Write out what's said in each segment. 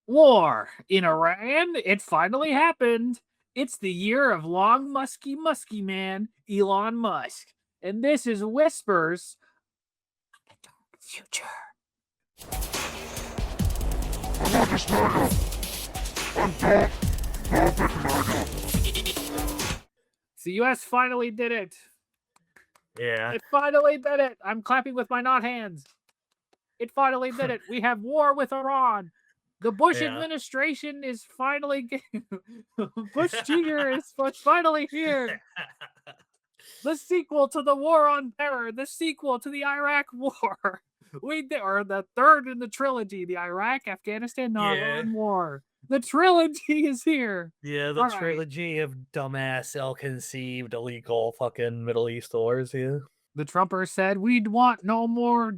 War in Iran. It finally happened. It's the year of long, musky man, Elon Musk. And this is Whispers of the Dark Future. The US finally did it. Yeah. It finally did it. I'm clapping with my not hands. It finally did it. We have war with Iran. The Bush Yeah. administration is finally Bush Jr. is finally here. The sequel to the War on Terror, the sequel to the Iraq War. Or the third in the trilogy, the Iraq, Afghanistan, Iran War. The trilogy is here. Yeah, the All right. trilogy of dumbass, ill-conceived, illegal fucking Middle East wars, yeah. The Trumpers said, we'd want no more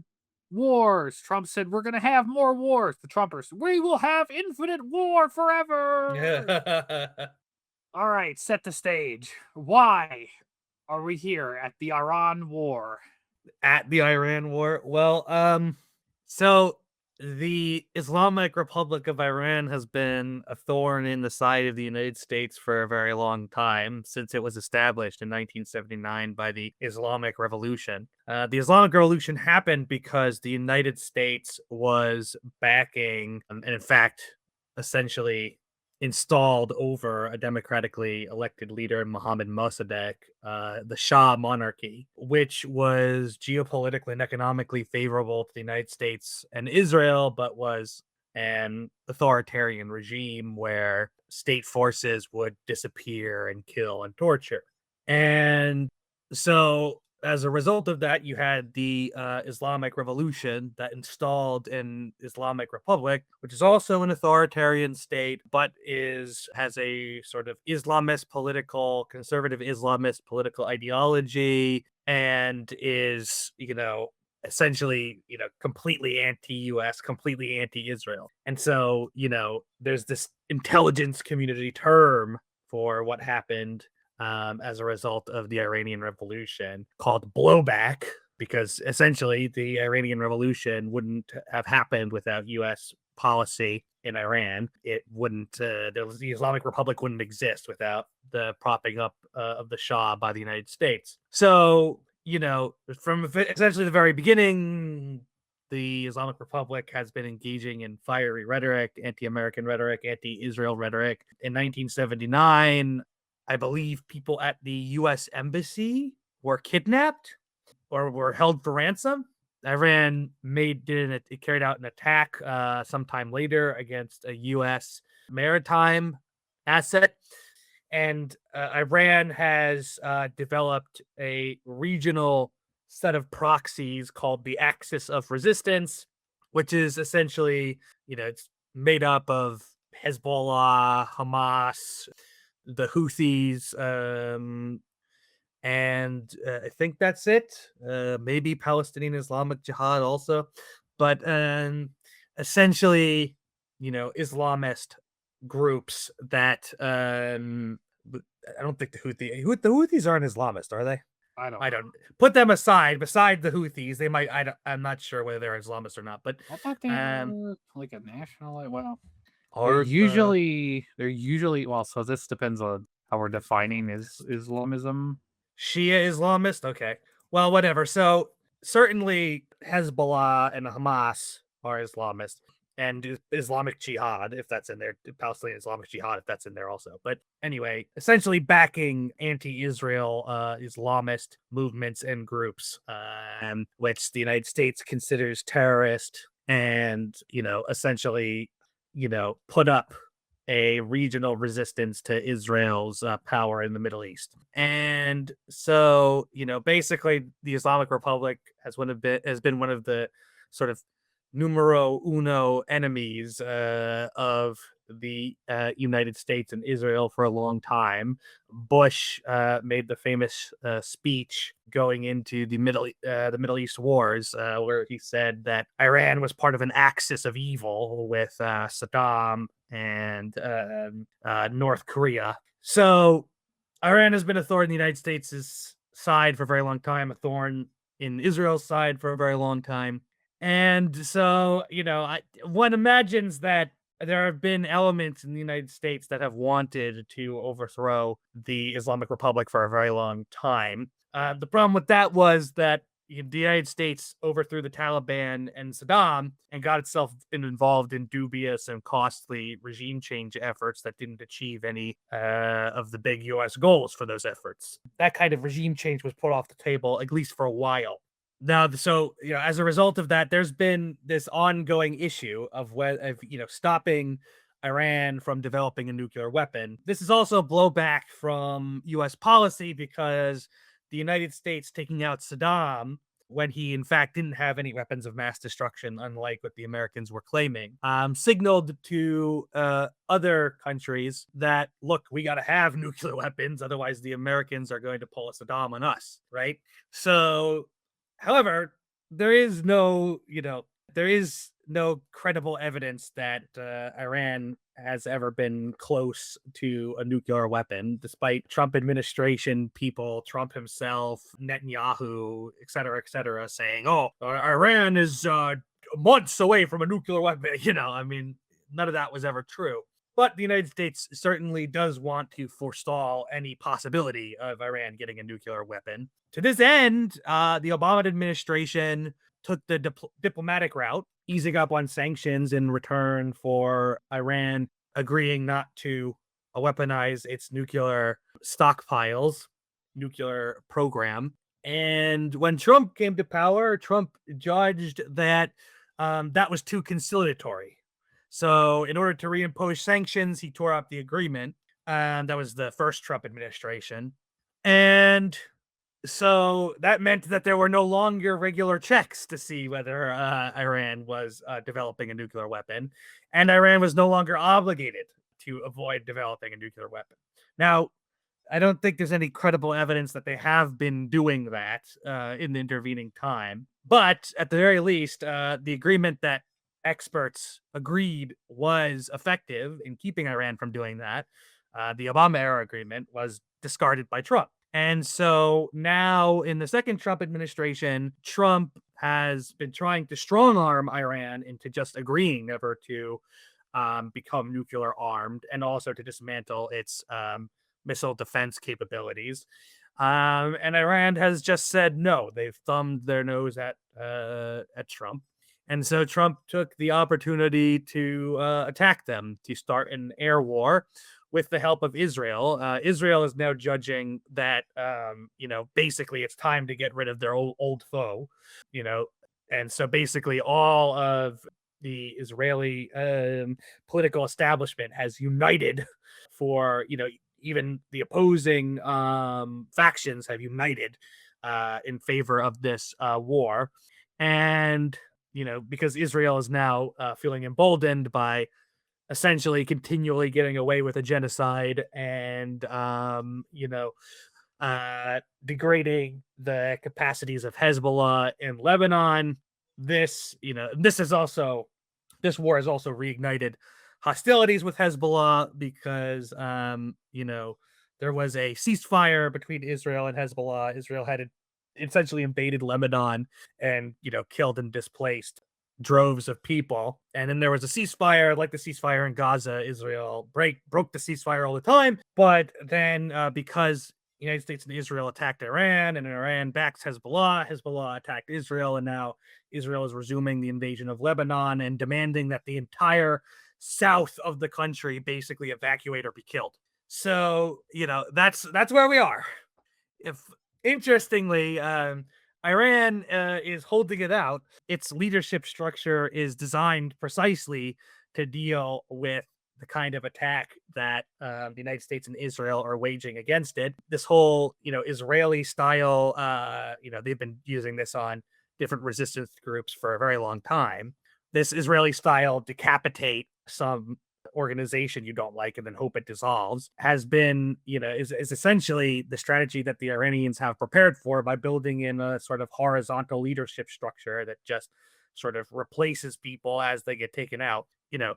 wars. Trump said, we're going to have more wars. The Trumpers, we will have infinite war forever. All right, set the stage. Why are we here at the Iran War? At the Iran War? Well, so the Islamic Republic of Iran has been a thorn in the side of the United States for a very long time, since it was established in 1979 by the Islamic Revolution. The Islamic Revolution happened because the United States was backing, and in fact, essentially installed over a democratically elected leader, Mohammad Mossadegh, the Shah monarchy, which was geopolitically and economically favorable to the United States and Israel, but was an authoritarian regime where state forces would disappear and kill and torture. And so as a result of that, you had the Islamic Revolution that installed an Islamic Republic, which is also an authoritarian state, but has a sort of conservative Islamist political ideology, and is, essentially, completely anti-US, completely anti-Israel. And so, there's this intelligence community term for what happened as a result of the Iranian Revolution called blowback, because essentially the Iranian Revolution wouldn't have happened without US policy in Iran. It wouldn't, the Islamic Republic wouldn't exist without the propping up of the Shah by the United States. So, from essentially the very beginning, the Islamic Republic has been engaging in fiery rhetoric, anti-American rhetoric, anti-Israel rhetoric. In 1979, I believe people at the US Embassy were kidnapped or were held for ransom. Iran carried out an attack sometime later against a US maritime asset. And Iran has developed a regional set of proxies called the Axis of Resistance, which is essentially, it's made up of Hezbollah, Hamas, the Houthis, and I think that's it. Maybe Palestinian Islamic Jihad also, but essentially, Islamist groups that I don't think the Houthis aren't Islamist, are they? I don't put them aside. Beside the Houthis, they might. I'm not sure whether they're Islamist or not, but I thought they were like a national. Well, are they're usually well. So this depends on how we're defining Islamism. Shia Islamist? Okay. Well, whatever. So certainly Hezbollah and Hamas are Islamist, and Islamic Jihad, if that's in there, Palestinian Islamic Jihad, if that's in there also. But anyway, essentially backing anti-Israel Islamist movements and groups, which the United States considers terrorist, and essentially, put up a regional resistance to Israel's power in the Middle East. And so, basically the Islamic Republic has been one of the sort of numero uno enemies of the United States and Israel for a long time. Bush made the famous speech going into the Middle East wars, where he said that Iran was part of an axis of evil with Saddam and North Korea. So Iran has been a thorn in the United States' side for a very long time, a thorn in Israel's side for a very long time. And so, one imagines that there have been elements in the United States that have wanted to overthrow the Islamic Republic for a very long time. The problem with that was that the United States overthrew the Taliban and Saddam and got itself involved in dubious and costly regime change efforts that didn't achieve any of the big U.S. goals for those efforts. That kind of regime change was put off the table, at least for a while. Now, so as a result of that, there's been this ongoing issue of stopping Iran from developing a nuclear weapon. This is also blowback from U.S. policy because the United States taking out Saddam when he in fact didn't have any weapons of mass destruction, unlike what the Americans were claiming, signaled to other countries that, look, we got to have nuclear weapons, otherwise the Americans are going to pull a Saddam on us, right? So, however, there is no credible evidence that Iran has ever been close to a nuclear weapon, despite Trump administration people, Trump himself, Netanyahu, et cetera, saying, "Oh, Iran is months away from a nuclear weapon." I mean, none of that was ever true. But the United States certainly does want to forestall any possibility of Iran getting a nuclear weapon. To this end, the Obama administration took the diplomatic route, easing up on sanctions in return for Iran agreeing not to weaponize its nuclear stockpiles, nuclear program. And when Trump came to power, Trump judged that that was too conciliatory. So, in order to reimpose sanctions, he tore up the agreement. That was the first Trump administration. And so that meant that there were no longer regular checks to see whether Iran was developing a nuclear weapon, and Iran was no longer obligated to avoid developing a nuclear weapon. Now, I don't think there's any credible evidence that they have been doing that in the intervening time, but at the very least, the agreement that experts agreed was effective in keeping Iran from doing that, the Obama era agreement, was discarded by Trump. And so now in the second Trump administration, Trump has been trying to strong arm Iran into just agreeing never to become nuclear armed and also to dismantle its missile defense capabilities. And Iran has just said no. They've thumbed their nose at Trump. And so Trump took the opportunity to attack them, to start an air war with the help of Israel. Israel is now judging that, basically it's time to get rid of their old foe, and so basically all of the Israeli political establishment has united for, even the opposing factions have united in favor of this war. And, because Israel is now feeling emboldened by essentially continually getting away with a genocide and degrading the capacities of Hezbollah in Lebanon. This war has also reignited hostilities with Hezbollah because there was a ceasefire between Israel and Hezbollah. Israel had essentially invaded Lebanon and killed and displaced droves of people, and then there was a ceasefire like the ceasefire in Gaza. Israel broke the ceasefire all the time, but then because the United States and Israel attacked Iran and Iran backs Hezbollah attacked Israel, and now Israel is resuming the invasion of Lebanon and demanding that the entire south of the country basically evacuate or be killed. So that's where we are. If interestingly, Iran is holding it out. Its leadership structure is designed precisely to deal with the kind of attack that the United States and Israel are waging against it. This whole, Israeli style, they've been using this on different resistance groups for a very long time. This Israeli style decapitate some organization you don't like and then hope it dissolves has been, is essentially the strategy that the Iranians have prepared for by building in a sort of horizontal leadership structure that just sort of replaces people as they get taken out. You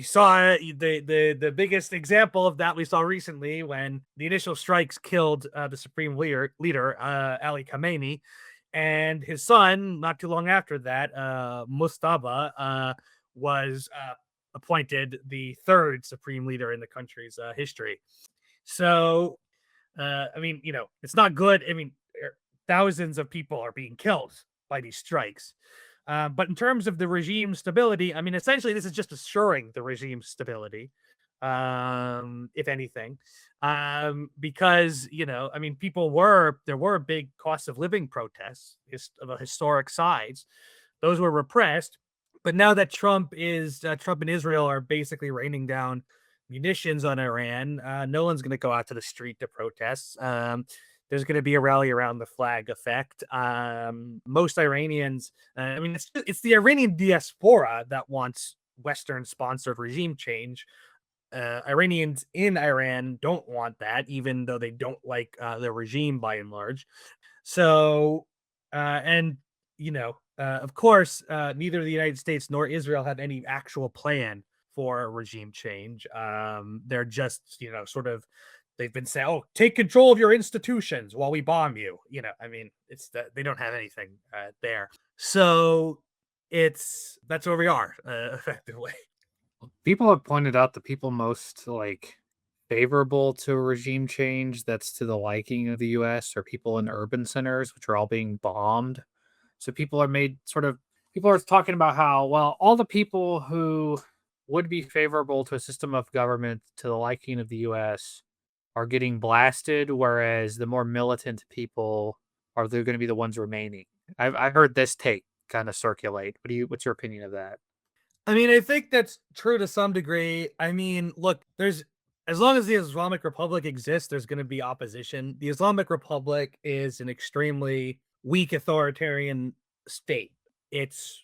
saw the biggest example of that we saw recently when the initial strikes killed the supreme leader Ali Khamenei, and his son, not too long after that, Mustafa, was appointed the third supreme leader in the country's history. So, I mean, it's not good. I mean, thousands of people are being killed by these strikes. But in terms of the regime stability, I mean, essentially, this is just assuring the regime stability, if anything, because I mean, there were big cost of living protests of a historic size. Those were repressed, but now that Trump and Israel are basically raining down munitions on Iran, no one's going to go out to the street to protest. There's going to be a rally around the flag effect. Most Iranians, I mean, it's the Iranian diaspora that wants Western-sponsored regime change. Iranians in Iran don't want that, even though they don't like the regime by and large. So, and of course, neither the United States nor Israel have any actual plan for a regime change. They're just, sort of, they've been saying, "Oh, take control of your institutions while we bomb you." I mean, it's that they don't have anything there. So that's where we are, effectively. People have pointed out the people most favorable to a regime change that's to the liking of the US are people in urban centers, which are all being bombed. So people are talking about how, well, all the people who would be favorable to a system of government to the liking of the US are getting blasted, whereas the more militant people are they're going to be the ones remaining. I've heard this take kind of circulate. What's your opinion of that? I mean, I think that's true to some degree. I mean, look, as long as the Islamic Republic exists, there's going to be opposition. The Islamic Republic is an extremely weak authoritarian state. It's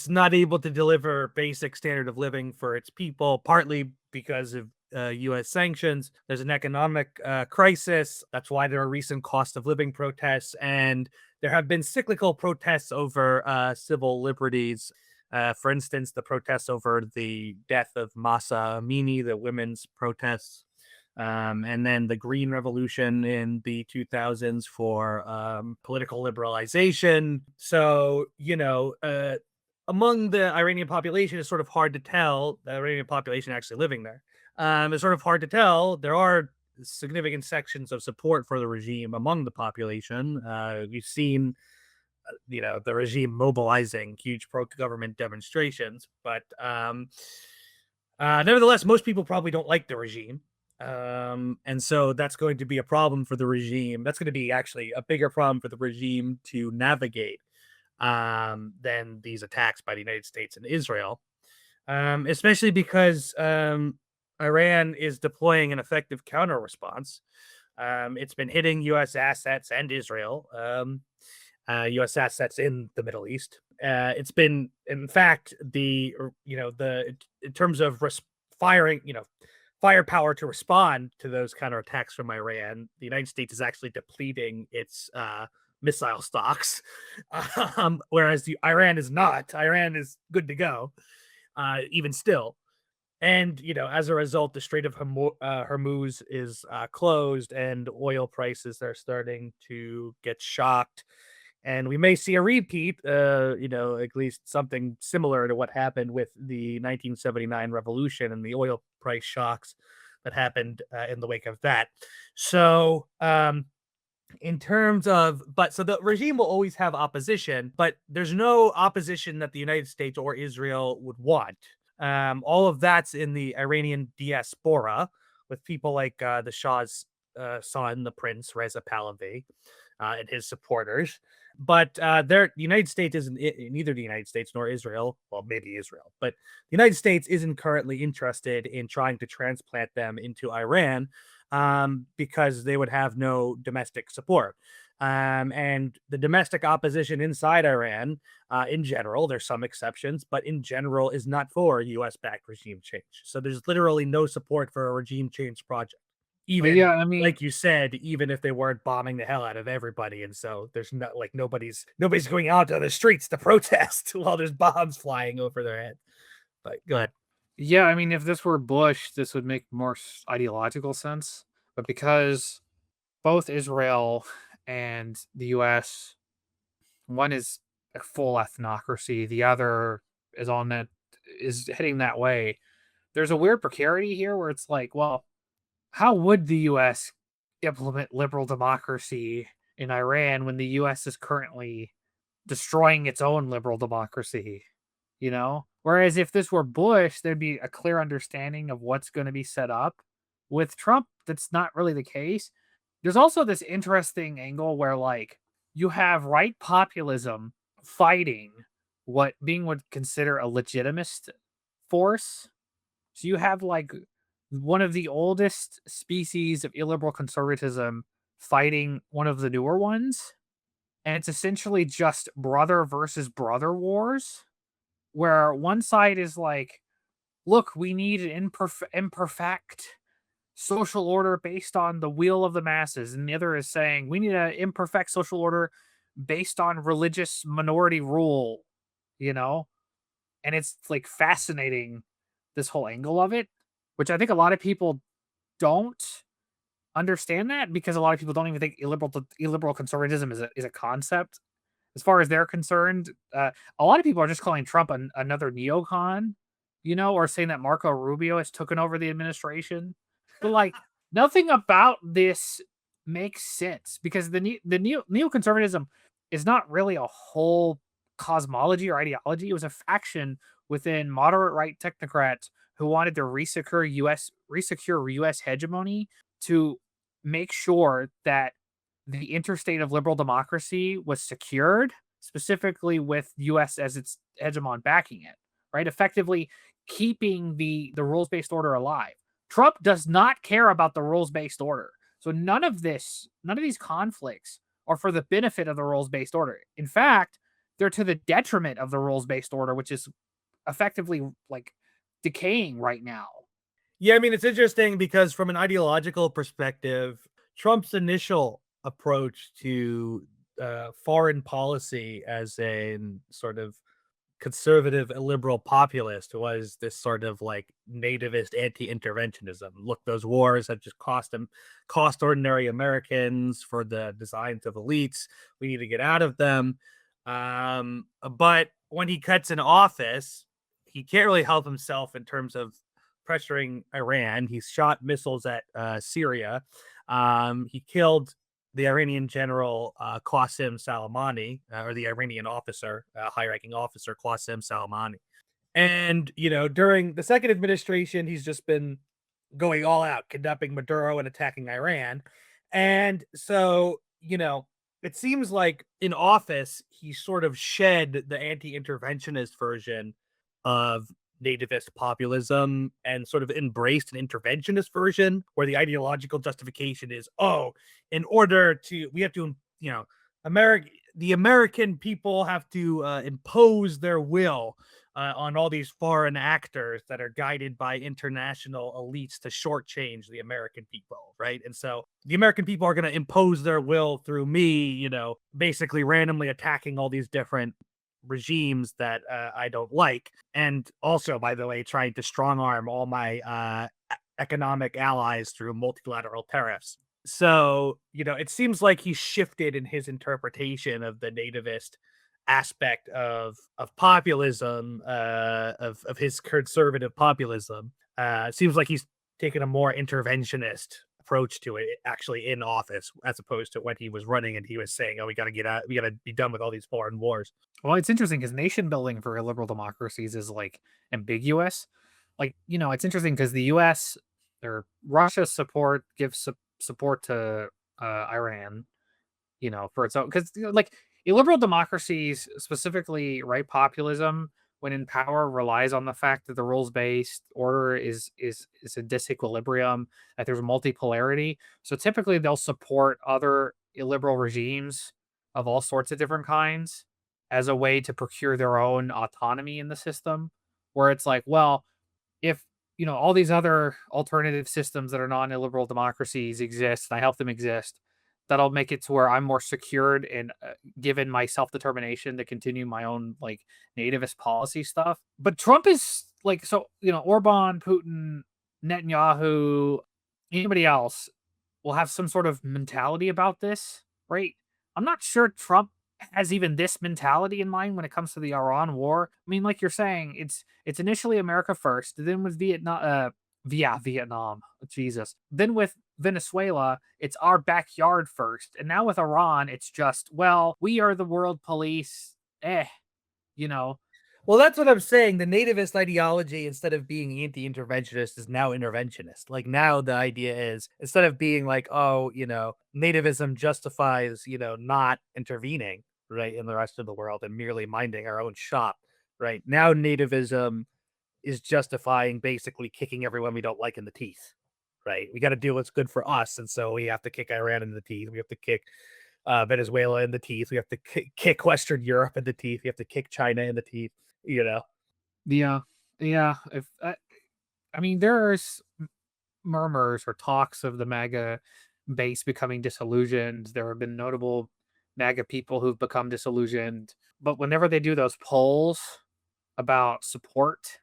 not able to deliver basic standard of living for its people, partly because of U.S. sanctions. There's an economic crisis. That's why there are recent cost of living protests, and there have been cyclical protests over civil liberties. For instance, the protests over the death of Masa Amini, the women's protests, and then the Green Revolution in the 2000s for political liberalization. So, among the Iranian population, it's sort of hard to tell, the Iranian population actually living there. It's sort of hard to tell. There are significant sections of support for the regime among the population. We've seen the regime mobilizing huge pro-government demonstrations, but nevertheless, most people probably don't like the regime, and so that's going to be a problem for the regime. That's going to be actually a bigger problem for the regime to navigate than these attacks by the United States and Israel, especially because Iran is deploying an effective counter response. It's been hitting U.S. assets and Israel. U.S. assets in the Middle East. It's been, in fact, in terms of firing, firepower to respond to those counterattacks from Iran, the United States is actually depleting its missile stocks, whereas Iran is not. Iran is good to go, even still. And as a result, the Strait of Hormuz is closed, and oil prices are starting to get shocked. And we may see a repeat, at least something similar to what happened with the 1979 revolution and the oil price shocks that happened in the wake of that. So, so the regime will always have opposition, but there's no opposition that the United States or Israel would want. All of that's in the Iranian diaspora, with people like the Shah's son, the Prince Reza Pahlavi, and his supporters. But the United States isn't, neither the United States nor Israel, well, maybe Israel, but the United States isn't currently interested in trying to transplant them into Iran, because they would have no domestic support. And the domestic opposition inside Iran, in general, there's some exceptions, but in general, is not for US backed regime change. So there's literally no support for a regime change project. Even, Yeah, I mean, like you said, even if they weren't bombing the hell out of everybody. And so there's not nobody's going out to the streets to protest while there's bombs flying over their head. But go ahead. yeah, I mean, if this were Bush, this would make more ideological sense. But because both Israel and the US, one is a full ethnocracy, the other is on it is heading that way, there's a weird precarity here where it's like, well, how would the US implement liberal democracy in Iran when the US is currently destroying its own liberal democracy? You know? Whereas if this were Bush, there'd be a clear understanding of what's going to be set up. With Trump, that's not really the case. There's also this interesting angle where, like, you have right populism fighting what being would consider a legitimist force. So you have like one of the oldest species of illiberal conservatism fighting one of the newer ones. And it's essentially just brother versus brother wars, where one side is like, look, we need an imperfect social order based on the will of the masses. And the other is saying, we need an imperfect social order based on religious minority rule, you know? And it's like fascinating, this whole angle of it, which I think a lot of people don't understand that because a lot of people don't even think illiberal conservatism is a concept as far as they're concerned. A lot of people are just calling Trump another neocon, or saying that Marco Rubio has taken over the administration. But like, nothing about this makes sense because neoconservatism is not really a whole cosmology or ideology. It was a faction within moderate right technocrats who wanted to resecure US hegemony to make sure that the interstate of liberal democracy was secured, specifically with US as its hegemon backing it, right? Effectively keeping the rules-based order alive. Trump does not care about the rules-based order. So none of these conflicts are for the benefit of the rules-based order. In fact, they're to the detriment of the rules-based order, which is effectively like decaying right now. Yeah, I mean, it's interesting because from an ideological perspective, Trump's initial approach to foreign policy as a sort of conservative liberal populist was this sort of like nativist anti-interventionism. Look, those wars have just cost ordinary Americans for the designs of elites. We need to get out of them. But when he cuts in office, he can't really help himself in terms of pressuring Iran. He's shot missiles at Syria. He killed the Iranian general Qasem Soleimani, or the Iranian officer, high-ranking officer Qasem Soleimani. And, during the second administration, he's just been going all out, kidnapping Maduro and attacking Iran. And so, it seems like in office, he sort of shed the anti-interventionist version of nativist populism and sort of embraced an interventionist version where the ideological justification is, we have to, the American people have to impose their will on all these foreign actors that are guided by international elites to shortchange the American people, right? And so the American people are going to impose their will through me, basically randomly attacking all these different regimes that I don't like. And also, by the way, trying to strong arm all my economic allies through multilateral tariffs. So, it seems like he shifted in his interpretation of the nativist aspect of populism, of his conservative populism. It seems like he's taken a more interventionist approach to it actually in office, as opposed to when he was running and he was saying, oh, we got to get out, we got to be done with all these foreign wars. Well, it's interesting because nation building for liberal democracies is like ambiguous. Like, it's interesting because the US or Russia gives support to Iran, for its own, because like illiberal democracies, specifically right populism, when in power, relies on the fact that the rules-based order is a disequilibrium, that there's multipolarity. So typically they'll support other illiberal regimes of all sorts of different kinds as a way to procure their own autonomy in the system, where it's like, well, if all these other alternative systems that are non-illiberal democracies exist and I help them exist, that'll make it to where I'm more secured and given my self-determination to continue my own like nativist policy stuff. But Trump is like, so Orban, Putin, Netanyahu, anybody else will have some sort of mentality about this, right? I'm not sure Trump has even this mentality in mind when it comes to the Iran war. I mean, like you're saying, it's initially America first, then with Vietnam, Vietnam, Jesus. Then with Venezuela, it's our backyard first, and now with Iran, it's just, well, we are the world police. Eh, you know. Well, that's what I'm saying. The nativist ideology, instead of being anti-interventionist, is now interventionist. Like now the idea is, instead of being like, oh, nativism justifies, not intervening, right, in the rest of the world and merely minding our own shop, right? Now nativism is justifying basically kicking everyone we don't like in the teeth, right? We got to do what's good for us, and so we have to kick Iran in the teeth. We have to kick Venezuela in the teeth. We have to kick Western Europe in the teeth. We have to kick China in the teeth. You know, Yeah, yeah. If I mean, there's murmurs or talks of the MAGA base becoming disillusioned. There have been notable MAGA people who've become disillusioned. But whenever they do those polls about support,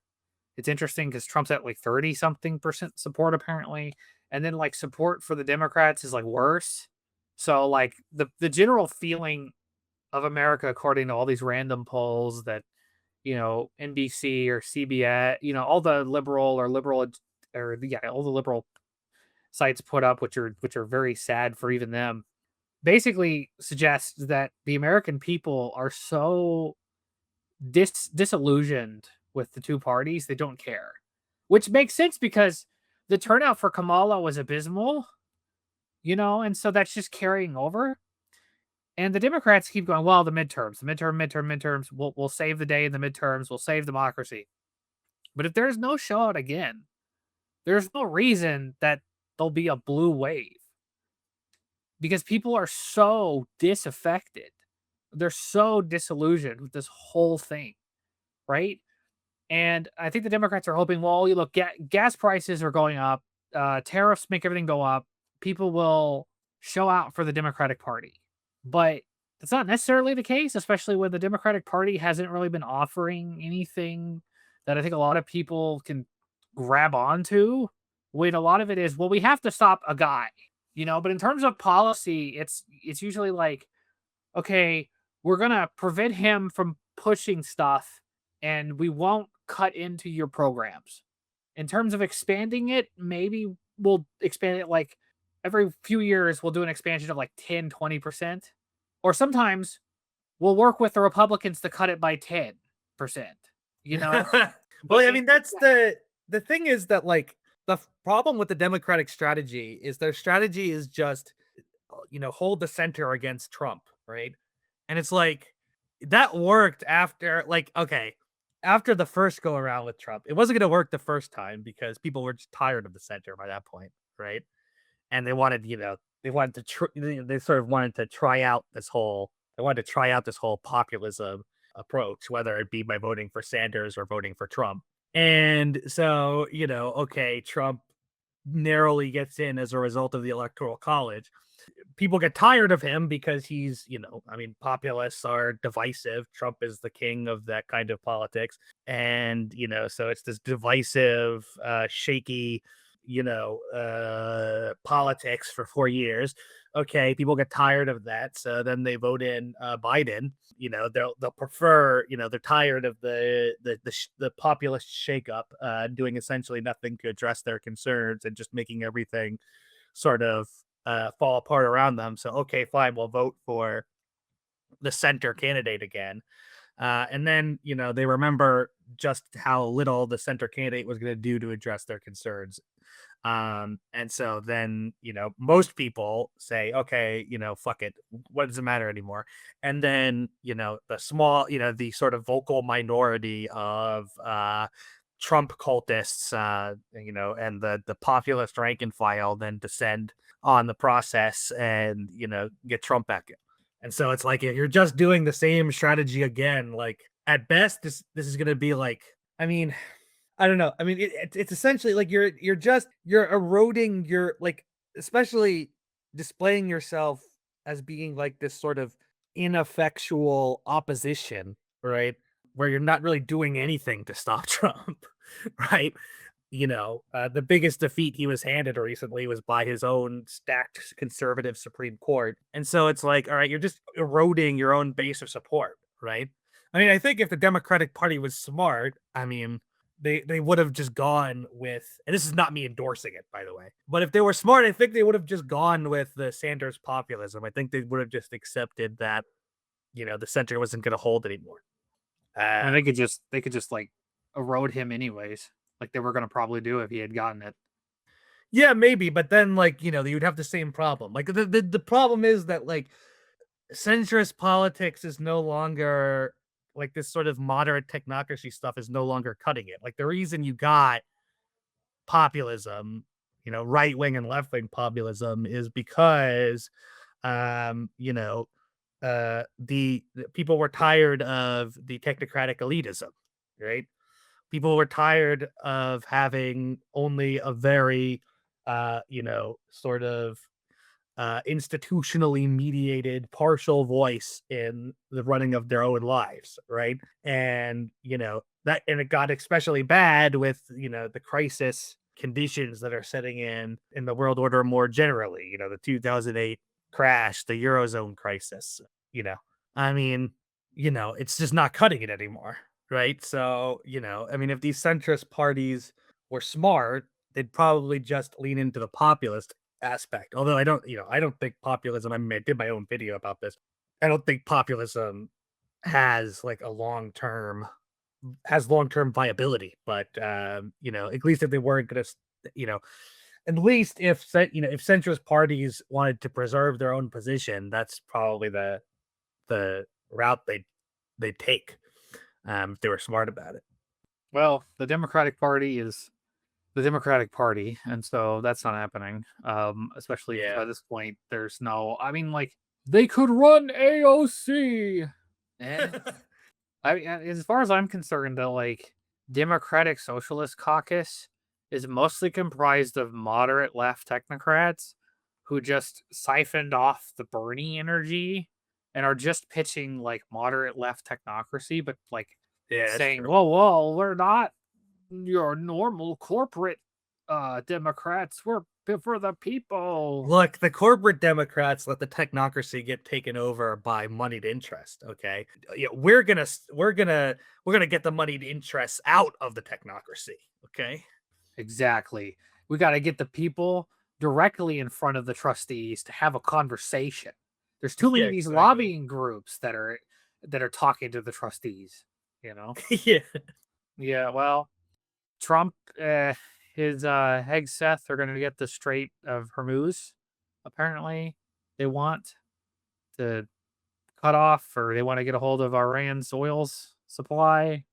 it's interesting because Trump's at like 30 something percent support apparently. And then like support for the Democrats is like worse. So like the general feeling of America, according to all these random polls that, NBC or CBS, all the all the liberal sites put up, which are very sad for even them, basically suggests that the American people are so disillusioned with the two parties they don't care, which makes sense because the turnout for Kamala was abysmal, and so that's just carrying over. And the Democrats keep going, well, the midterms, midterms, we'll save the day in the midterms, we'll save democracy. But if there's no show out again, there's no reason that there'll be a blue wave because people are so disaffected. They're so disillusioned with this whole thing, right? And I think the Democrats are hoping, well, you look, gas prices are going up, tariffs make everything go up, people will show out for the Democratic Party. But that's not necessarily the case, especially when the Democratic Party hasn't really been offering anything that I think a lot of people can grab onto. When a lot of it is, well, we have to stop a guy, But in terms of policy, it's usually like, okay, we're gonna prevent him from pushing stuff, and we won't cut into your programs. In terms of expanding it, maybe we'll expand it like every few years, we'll do an expansion of like 10, 20%. Or sometimes we'll work with the Republicans to cut it by 10%. You know? well, But I mean, that's the thing is that like problem with the Democratic strategy is their strategy is just hold the center against Trump, right? And it's like that worked after like okay, after the first go around with Trump. It wasn't going to work the first time because people were just tired of the center by that point, right? And they wanted, they wanted to they sort of wanted to try out this whole they wanted to try out this whole populism approach, whether it be by voting for Sanders or voting for Trump. And so, okay, Trump narrowly gets in as a result of the Electoral College. People get tired of him because he's, I mean, populists are divisive. Trump is the king of that kind of politics. And, so it's this divisive, shaky, politics for 4 years. Okay, people get tired of that, so then they vote in Biden. They'll prefer. They're tired of the populist shakeup, doing essentially nothing to address their concerns and just making everything sort of fall apart around them. So okay, fine, we'll vote for the center candidate again. And then, they remember just how little the center candidate was going to do to address their concerns. And so then, most people say, okay, fuck it. What does it matter anymore? And then, the small, the sort of vocal minority of Trump cultists, and the populist rank and file then descend on the process and, get Trump back in. And so it's like if you're just doing the same strategy again, like at best, this is gonna be like, I mean, I don't know. I mean, it's essentially like you're eroding your like, especially displaying yourself as being like this sort of ineffectual opposition, right? Where you're not really doing anything to stop Trump, right? the biggest defeat he was handed recently was by his own stacked conservative Supreme Court. And so it's like, all right, you're just eroding your own base of support, right? I mean, I think if the Democratic Party was smart, I mean, they would have just gone with, and this is not me endorsing it, by the way, but if they were smart, I think they would have just gone with the Sanders populism. I think they would have just accepted that, the center wasn't going to hold anymore. And they could just like erode him anyways, like they were gonna probably do if he had gotten it. Yeah, maybe, but then like, you'd have the same problem. Like the problem is that like centrist politics is no longer like this sort of moderate technocracy stuff is no longer cutting it. Like the reason you got populism, right wing and left wing populism is because the people were tired of the technocratic elitism, right? People were tired of having only a very sort of institutionally mediated partial voice in the running of their own lives, right? And it got especially bad with the crisis conditions that are setting in the world order more generally. The 2008 crash, the eurozone crisis. You know, I mean, it's just not cutting it anymore, right? So I mean, if these centrist parties were smart, they'd probably just lean into the populist aspect. Although I don't think populism, I mean, I did my own video about this. I don't think populism has like long-term viability, but at least if they weren't going to, you know, at least if centrist parties wanted to preserve their own position, that's probably the route they take if they were smart about it. Well, the Democratic Party is the Democratic Party, and so that's not happening. Especially Yeah. by this point, there's no. I mean, like they could run AOC. Eh. As far as I'm concerned, the like Democratic Socialist Caucus is mostly comprised of moderate left technocrats who just siphoned off the Bernie energy and are just pitching like moderate left technocracy, but like Yeah, that's saying, true. well, we're not your normal corporate Democrats. We're for the people. Look, the corporate Democrats let the technocracy get taken over by moneyed interest. Okay, we're gonna get the moneyed interests out of the technocracy. Okay. Exactly. We got to get the people directly in front of the trustees to have a conversation. There's too many Yeah, of these exactly. lobbying groups that are talking to the trustees, you know. Yeah. Yeah, well, Trump his Heg Seth are going to get the Strait of Hormuz. Apparently, they want to cut off or they want to get a hold of Iran's oil supply.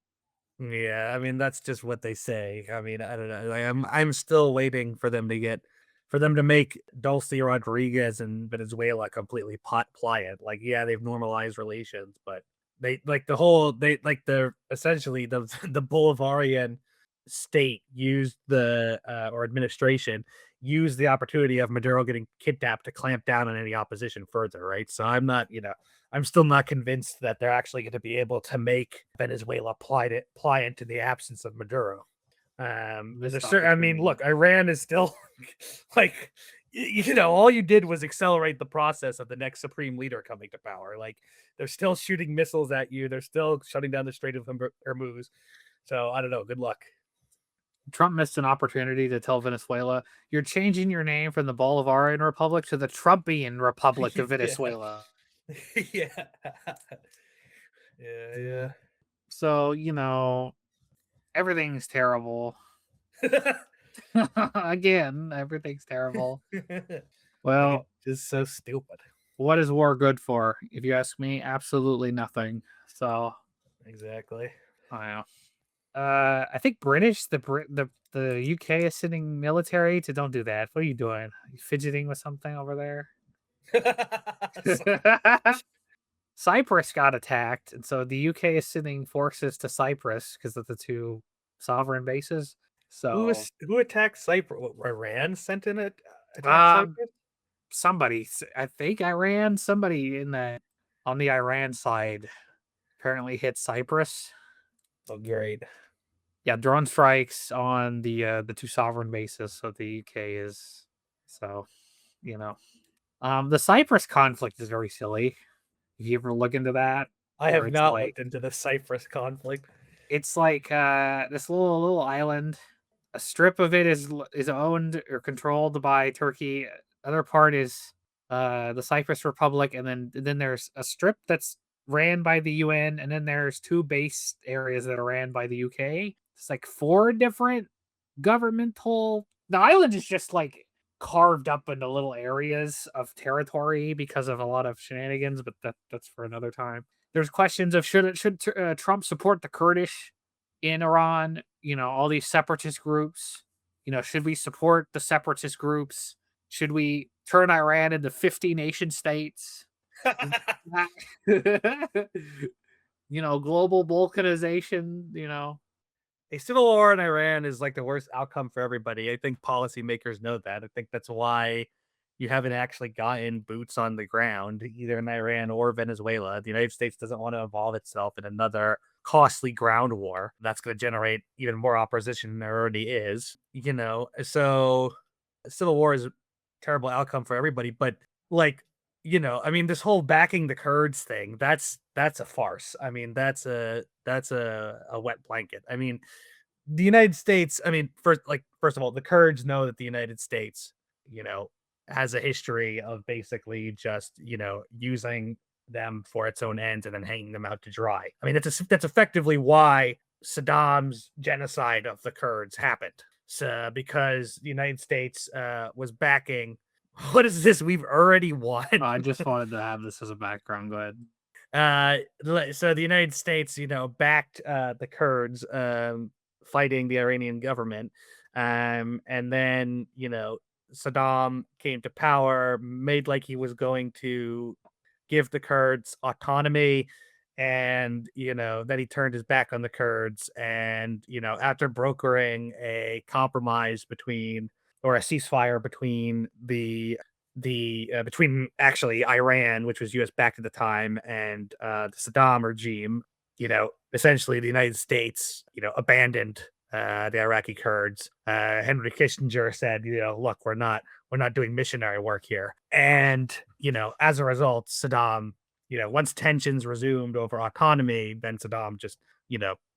Yeah, I mean that's just what they say. I mean, I don't know. Like, I'm still waiting for them to make Dulce Rodriguez and Venezuela completely pot pliant. Like, yeah, they've normalized relations, but they like the essentially the the Bolivarian state used or administration used the opportunity of Maduro getting kidnapped to clamp down on any opposition further, right? So I'm still not convinced that they're actually going to be able to make Venezuela pliant in the absence of Maduro. Missed I mean, opportunity. look, Iran is still like, all you did was accelerate the process of the next supreme leader coming to power. Like, they're still shooting missiles at you. They're still shutting down the Strait of Hormuz. So I don't know. Good luck. Trump missed an opportunity to tell Venezuela, you're changing your name from the Bolivarian Republic to the Trumpian Republic of Yeah. Venezuela. Yeah. Yeah. So, everything's terrible. Yeah. Again, everything's terrible. Like, Well, it's just so stupid. what is war good for? If you ask me, absolutely nothing. So, Exactly. I don't know. I think the UK is sending military to don't do that. What are you doing? Are you fidgeting with something over there? Cyprus got attacked, and so the UK is sending forces to Cyprus because of the two sovereign bases. So, Who attacked Cyprus? Iran sent in it attack um, Cyprus? I think Iran, somebody on the Iran side apparently hit Cyprus. Oh, great. Yeah, drone strikes on the two sovereign bases of the UK is so, you know. The Cyprus conflict is very silly. If you ever look into that, I where have it's not like looked into the Cyprus conflict. it's like this little island. A strip of it is owned or controlled by Turkey. Other part is the Cyprus Republic, and then there's a strip that's ran by the UN, and then there's two base areas that are ran by the UK. It's like four different governmental. The island is just like carved up into little areas of territory because of a lot of shenanigans, but that's for another time. There's questions of should Trump support the Kurdish in Iran? You know, all these separatist groups. You know, should we support the separatist groups? Should we turn Iran into 50 nation states? You know, global balkanization, you know. A civil war in Iran is like the worst outcome for everybody. I think policymakers know that. I think that's why you haven't actually gotten boots on the ground, either in Iran or Venezuela. The United States doesn't want to involve itself in another costly ground war that's going to generate even more opposition than there already is. So a civil war is a terrible outcome for everybody. But like, I mean, this whole backing the Kurds thing, that's a farce. I mean, that's a wet blanket. I mean, the United States, I mean, first of all, the Kurds know that the United States, you know, has a history of basically just, using them for its own ends and then hanging them out to dry. I mean, that's effectively why Saddam's genocide of the Kurds happened. So because the United States was backing what is this? We've already won. I just wanted to have this as a background. Go ahead. So the United States, backed the Kurds fighting the Iranian government, and then Saddam came to power, made like he was going to give the Kurds autonomy, and then he turned his back on the Kurds, and after brokering a compromise between or a ceasefire between the between actually Iran, which was U.S. backed at the time, and the Saddam regime, essentially the United States, abandoned the Iraqi Kurds. Henry Kissinger said, look, we're not doing missionary work here, and as a result, Saddam, once tensions resumed over autonomy, then Saddam just,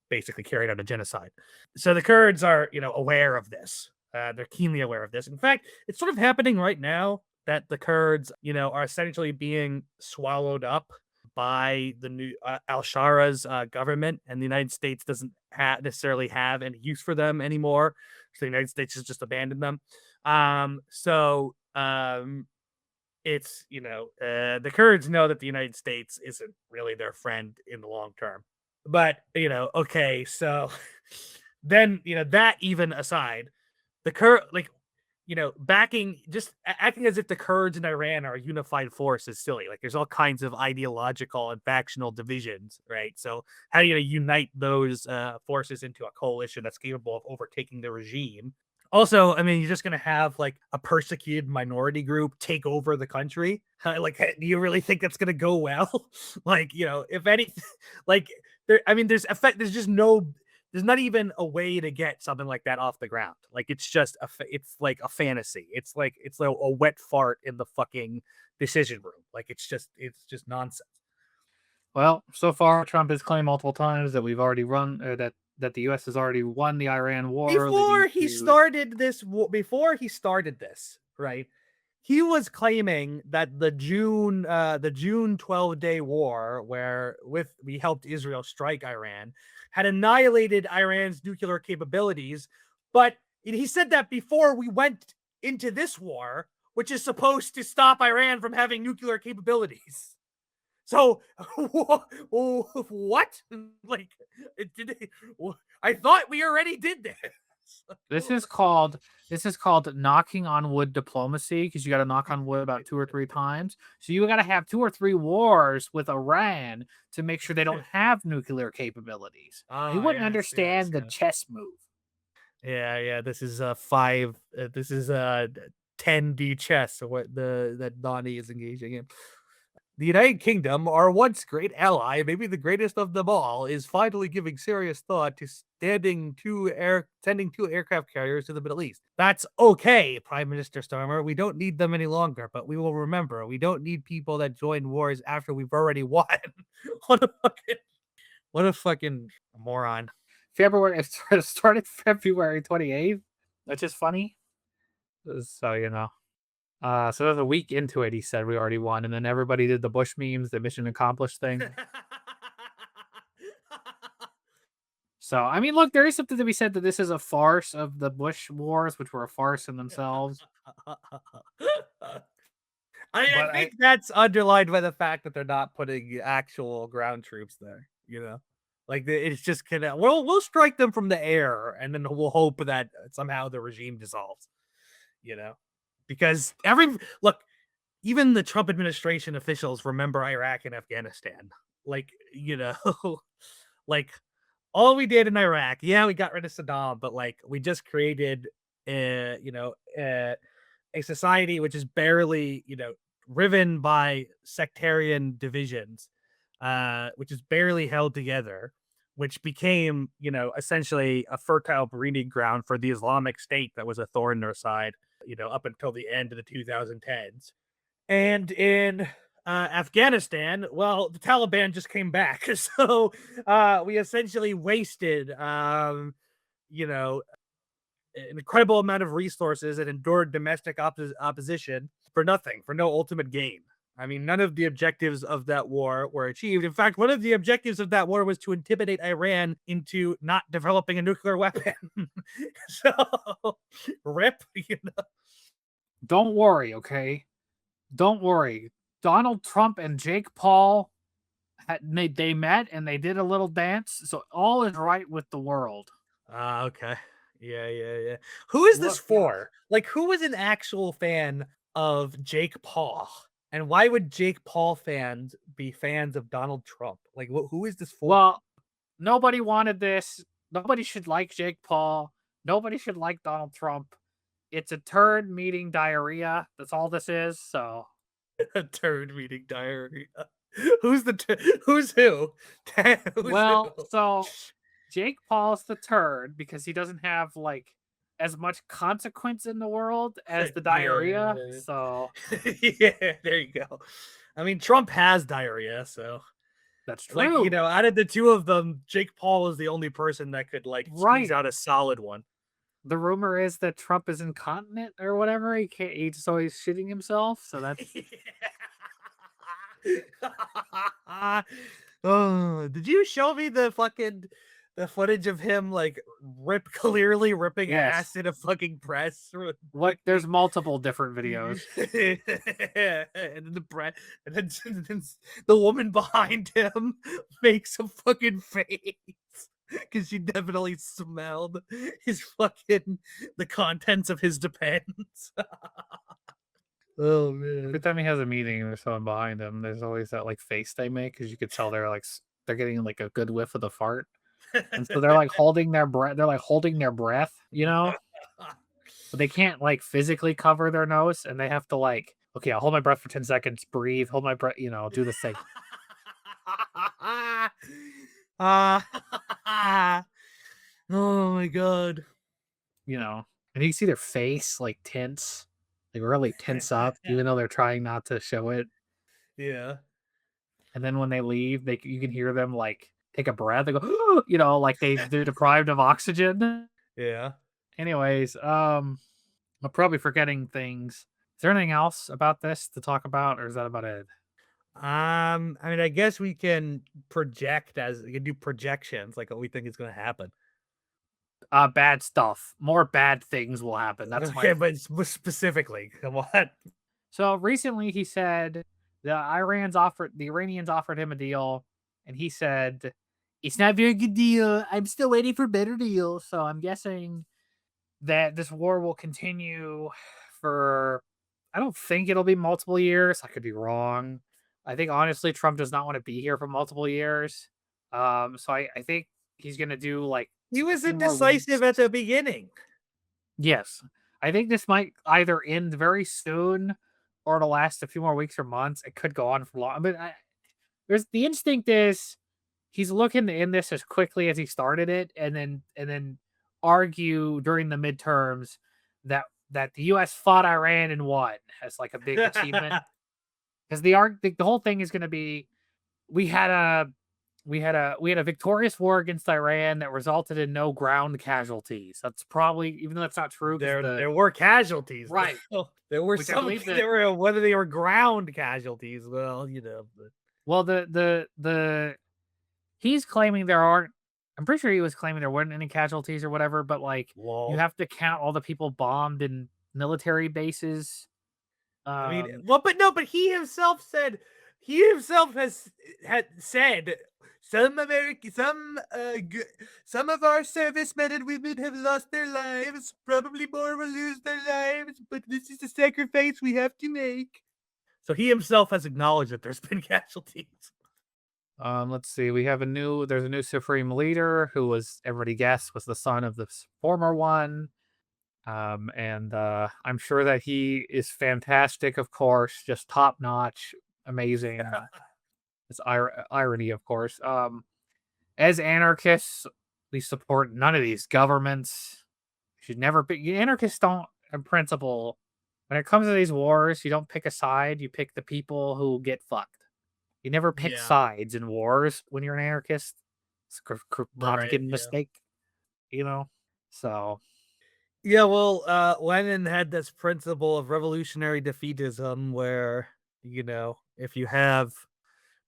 basically carried out a genocide. So the Kurds are, aware of this. They're keenly aware of this. In fact, it's sort of happening right now that the Kurds, are essentially being swallowed up by the new Al Shara's government, and the United States doesn't necessarily have any use for them anymore. So the United States has just abandoned them. It's the Kurds know that the United States isn't really their friend in the long term. But okay, so then that even aside, the backing, just acting as if the Kurds in Iran are a unified force is silly. Like, there's all kinds of ideological and factional divisions, right? So how are you going to unite those forces into a coalition that's capable of overtaking the regime? Also, I mean, you're just going to have like a persecuted minority group take over the country. Like, do you really think that's going to go well? Like, if anything, like, I mean, there's just no, there's not even a way to get something like that off the ground. Like, it's just it's like a fantasy. It's like a wet fart in the fucking decision room. Like, it's just nonsense. Well, so far, Trump has claimed multiple times that we've already run, or that the U.S. has already won the Iran war, leading to Before he started this, right? He was claiming that the June 12-day war, where with we helped Israel strike Iran, had annihilated Iran's nuclear capabilities. But he said that before we went into this war, which is supposed to stop Iran from having nuclear capabilities. So what? Like, did I thought we already did this. this is called knocking on wood diplomacy, because you got to knock on wood about 2 or 3 times. So you got to have 2 or 3 wars with Iran to make sure they don't have nuclear capabilities. You Oh, wouldn't yes, yes, understand the yes. chess move. Yeah. This is five. This is 10D chess. Or what that Donnie is engaging in. The United Kingdom, our once great ally, maybe the greatest of them all, is finally giving serious thought to sending two aircraft carriers to the Middle East. That's okay, Prime Minister Starmer. We don't need them any longer, but we will remember we don't need people that join wars after we've already won. what a fucking moron. February it started February 28th, which is funny. So so there's a week into it. He said we already won, and then everybody did the Bush memes, the mission accomplished thing. So I mean, look, there is something to be said that this is a farce of the Bush wars, which were a farce in themselves. I think that's underlined by the fact that they're not putting actual ground troops there. Like it's just gonna we'll strike them from the air, and then we'll hope that somehow the regime dissolves. Because even the Trump administration officials remember Iraq and Afghanistan. Like, like all we did in Iraq, yeah, we got rid of Saddam, but like we just created, a society which is barely, riven by sectarian divisions, which is barely held together, which became, essentially a fertile breeding ground for the Islamic State that was a thorn in their side, up until the end of the 2010s. And in Afghanistan, well, the Taliban just came back. So we essentially wasted, you know, an incredible amount of resources and endured domestic opposition for nothing, for no ultimate gain. I mean, none of the objectives of that war were achieved. In fact, one of the objectives of that war was to intimidate Iran into not developing a nuclear weapon. So, rip, Don't worry, okay? Don't worry. Donald Trump and Jake Paul they met and they did a little dance, so all is right with the world. Okay. Yeah. Who is this Look, yeah. for? Like, who was an actual fan of Jake Paul? And why would Jake Paul fans be fans of Donald Trump? Like, who is this for? Well, nobody wanted this. Nobody should like Jake Paul. Nobody should like Donald Trump. It's a turd meeting diarrhea. That's all this is. So A turd meeting diarrhea. Who's who's who? well, who? so Jake Paul's the turd because he doesn't have like as much consequence in the world as the diarrhea. Yeah. So yeah, there you go. I mean, Trump has diarrhea, so that's true. like, out of the two of them, Jake Paul is the only person that could like squeeze out a solid one. The rumor is that Trump is incontinent or whatever. He can't. He's just always shitting himself. So that's. Oh, did you show me the footage of him like clearly ripping ass in a fucking press? What? There's multiple different videos. And then the woman behind him makes a fucking face. Because she definitely smelled the contents of his depends. Oh man! Every time he has a meeting and there's someone behind him, there's always that like face they make because you could tell they're getting like a good whiff of the fart, and so they're like holding their breath. They're like holding their breath, but they can't like physically cover their nose, and they have to like, okay, I'll hold my breath for 10 seconds, breathe, hold my breath, do this thing. Oh my god. And you can see their face like tense, like really tense up, even though they're trying not to show it. Yeah. And then when they leave, you can hear them like take a breath. They go, like they're deprived of oxygen. Yeah. Anyways, I'm probably forgetting things. Is there anything else about this to talk about, or is that about it? I mean, I guess we can do projections, like what we think is going to happen. Bad stuff. More bad things will happen. That's okay, but specifically, come on. So recently, he said the Iranians offered him a deal, and he said it's not a very good deal. I'm still waiting for a better deal. So I'm guessing that this war will continue for. I don't think it'll be multiple years. I could be wrong. I think honestly, Trump does not want to be here for multiple years. So I think he's gonna do like. He was indecisive at the beginning. Yes. I think this might either end very soon or it'll last a few more weeks or months. It could go on for long. But there's the instinct is he's looking to end this as quickly as he started it, and then argue during the midterms that the U.S. fought Iran and won as like a big achievement. Because the whole thing is going to be we had a we had a victorious war against Iran that resulted in no ground casualties. That's probably, even though that's not true. There were casualties, Right. though. There were Which I some. believe that- There were whether they were ground casualties. Well, you know. Well, the he's claiming there aren't. I'm pretty sure he was claiming there weren't any casualties or whatever, but like Lol. you have to count all the people bombed in military bases. I mean, well, but he himself said had said some some of our servicemen and women have lost their lives. Probably more will lose their lives, but this is the sacrifice we have to make. So he himself has acknowledged that there's been casualties. Let's see. There's a new supreme leader who was, everybody guessed, was the son of the former one. And I'm sure that he is fantastic, of course, just top notch, amazing. It's irony, of course. As anarchists, we support none of these governments. Should never be. Anarchists don't, in principle, when it comes to these wars, you don't pick a side. You pick the people who get fucked. You never pick sides in wars when you're an anarchist. It's a Kropotkin mistake, you know? So. Yeah, well, Lenin had this principle of revolutionary defeatism where, you know, if you have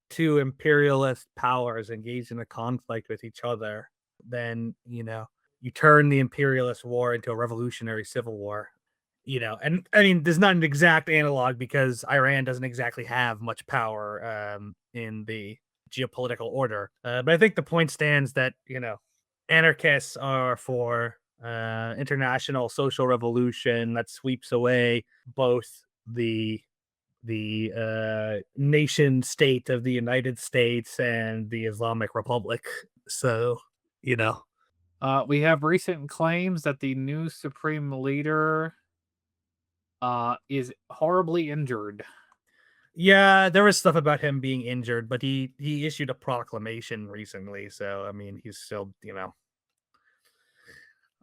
two imperialist powers engaged in a conflict with each other, then, you know, you turn the imperialist war into a revolutionary civil war. You know, and I mean, there's not an exact analog because Iran doesn't exactly have much power in the geopolitical order. But I think the point stands that, you know, anarchists are for international social revolution that sweeps away both the nation state of the United States and the Islamic Republic. So, you know, We have recent claims that the new supreme leader is horribly injured. yeah, there was stuff about him being injured, but he issued a proclamation recently. So, I mean, he's still, you know,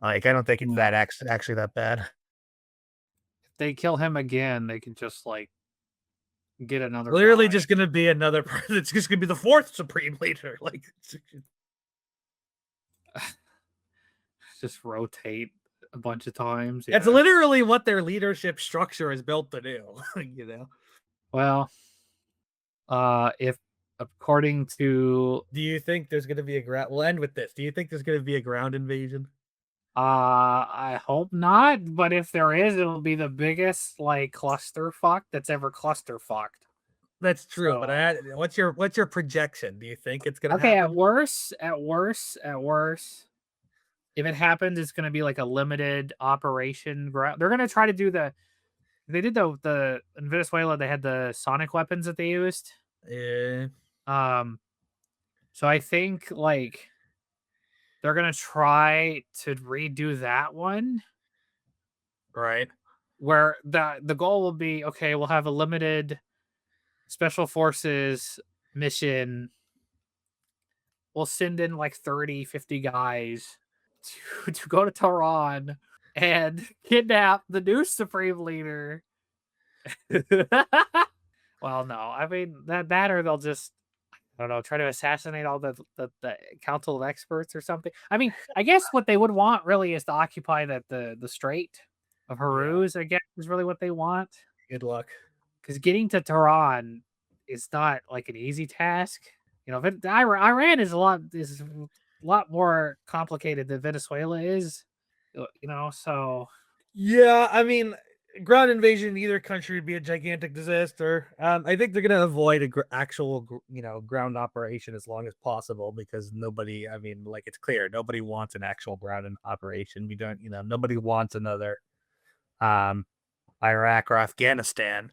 like I don't think it's that actually that bad. If they kill him again, they can just like get another. Literally, guy. just gonna be another. It's just gonna be the fourth supreme leader. Like, just rotate a bunch of times. It's literally what their leadership structure is built to do. You know. Well, if according to, do you think there's gonna be a ground? We'll end with this. Do you think there's gonna be a ground invasion? I hope not. But if there is, it'll be the biggest like clusterfuck that's ever clusterfucked. That's true, so, but what's your projection? Do you think it's gonna happen? At worst, if it happens, it's gonna be like a limited operation ground. They're gonna try to do they did the in Venezuela, they had the sonic weapons that they used. Yeah. So I think like they're gonna try to redo that one. Right. Where the goal will be, okay, we'll have a limited special forces mission. We'll send in like 30, 50 guys to go to Tehran and kidnap the new supreme leader. Well, no, I mean that or they'll just, I don't know, try to assassinate all the council of experts or something. I mean, I guess what they would want really is to occupy the Strait of Hormuz. I guess is really what they want. Good luck, because getting to Tehran is not like an easy task. You know, Iran is a lot more complicated than Venezuela is. You know, so yeah, I mean, ground invasion in either country would be a gigantic disaster. I think they're going to avoid actual, you know, ground operation as long as possible because nobody, I mean, like it's clear, nobody wants an actual ground operation. We don't, you know, nobody wants another Iraq or Afghanistan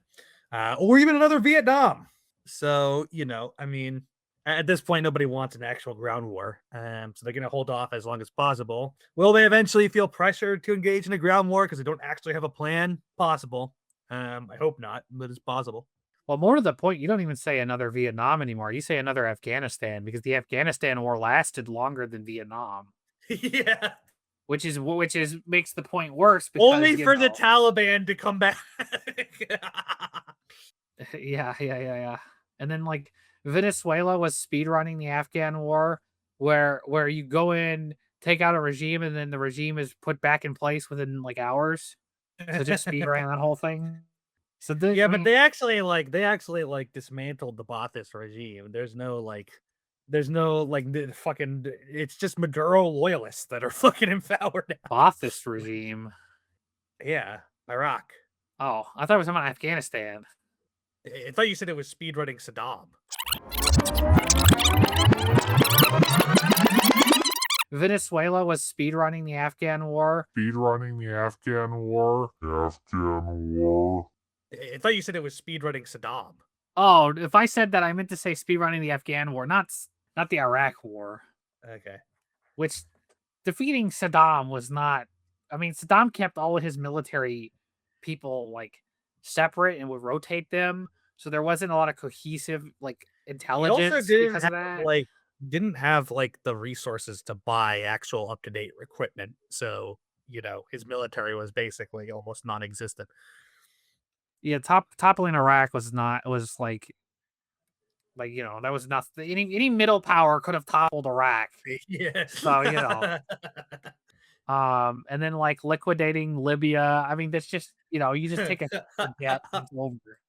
or even another Vietnam. So, you know, I mean, at this point, nobody wants an actual ground war. So they're going to hold off as long as possible. Will they eventually feel pressured to engage in a ground war because they don't actually have a plan? Possible. I hope not, but it's possible. Well, more to the point, you don't even say another Vietnam anymore. You say another Afghanistan because the Afghanistan war lasted longer than Vietnam, Yeah. which is makes the point worse because Only for the Taliban to come back. yeah. And then like Venezuela was speedrunning the Afghan war, where you go in, take out a regime, and then the regime is put back in place within like hours. So just speedrunning that whole thing. So Yeah, but they actually dismantled the Ba'athist regime. There's no the fucking. It's just Maduro loyalists that are fucking in power now. Ba'athist regime. Yeah, Iraq. Oh, I thought it was about Afghanistan. I thought you said it was speedrunning Saddam. Venezuela was speedrunning the Afghan war. Speedrunning the Afghan war. I thought you said it was speedrunning Saddam. Oh, if I said that, I meant to say speedrunning the Afghan war, not the Iraq war. Okay. Which defeating Saddam was not. I mean, Saddam kept all of his military people like separate and would rotate them, so there wasn't a lot of cohesive like intelligence. He also didn't because have, of that. didn't have the resources to buy actual up-to-date equipment, so his military was basically almost non-existent. Yeah, toppling Iraq was that was nothing. Any middle power could have toppled Iraq. Yeah. So and then like liquidating Libya. I mean, that's just you just take a debt and it's over.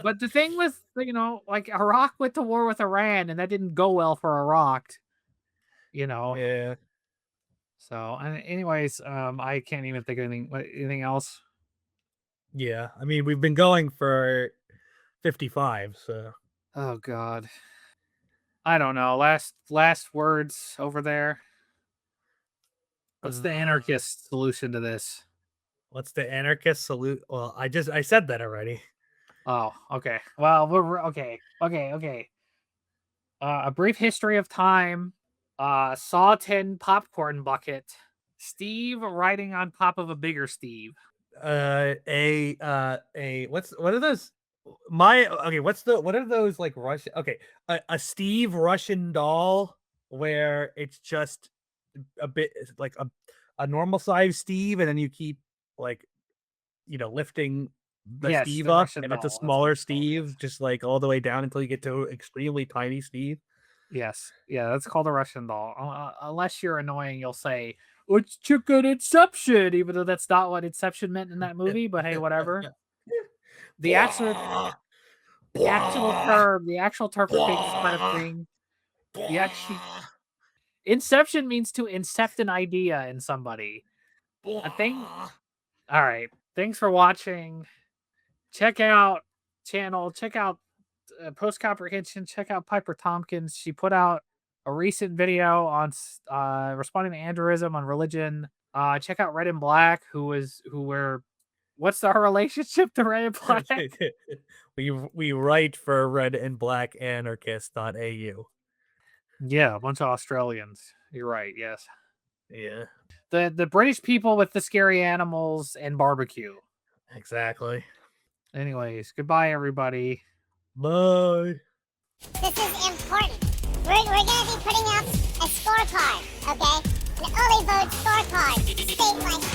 But the thing with like Iraq went to war with Iran, and that didn't go well for Iraq. Yeah. So, anyways, I can't even think of anything else. Yeah, I mean, we've been going for 55, so. Oh God, I don't know. Last words over there. What's the anarchist solution to this? What's the anarchist salute? Well, I said that already. Oh, okay. Well, we're okay. A brief history of time. Saw tin popcorn bucket. Steve riding on top of a bigger Steve. What are those? What are those like Russian? Okay, a Steve Russian doll where it's just a bit like a normal size Steve, and then you keep lifting the Steve up, Russian and it's a doll. smaller Steve, just like all the way down until you get to extremely tiny Steve. Yes, yeah, that's called a Russian doll. Unless you're annoying, you'll say it's chicken Inception, even though that's not what Inception meant in that movie. But hey, whatever. The actual term for big kind of thing. Inception means to incept an idea in somebody. A thing. All right. Thanks for watching. Check out channel. Check out Post Comprehension. Check out Piper Tompkins. She put out a recent video on responding to androism on religion. Check out Red and Black. What's our relationship to Red and Black? we write for Red and Black Anarchist.au. Yeah, a bunch of Australians. You're right. Yes. Yeah. The British people with the scary animals and barbecue. Exactly. Anyways, goodbye, everybody. Bye. This is important. We're going to be putting out a scorecard, okay? An early vote scorecard, state by state.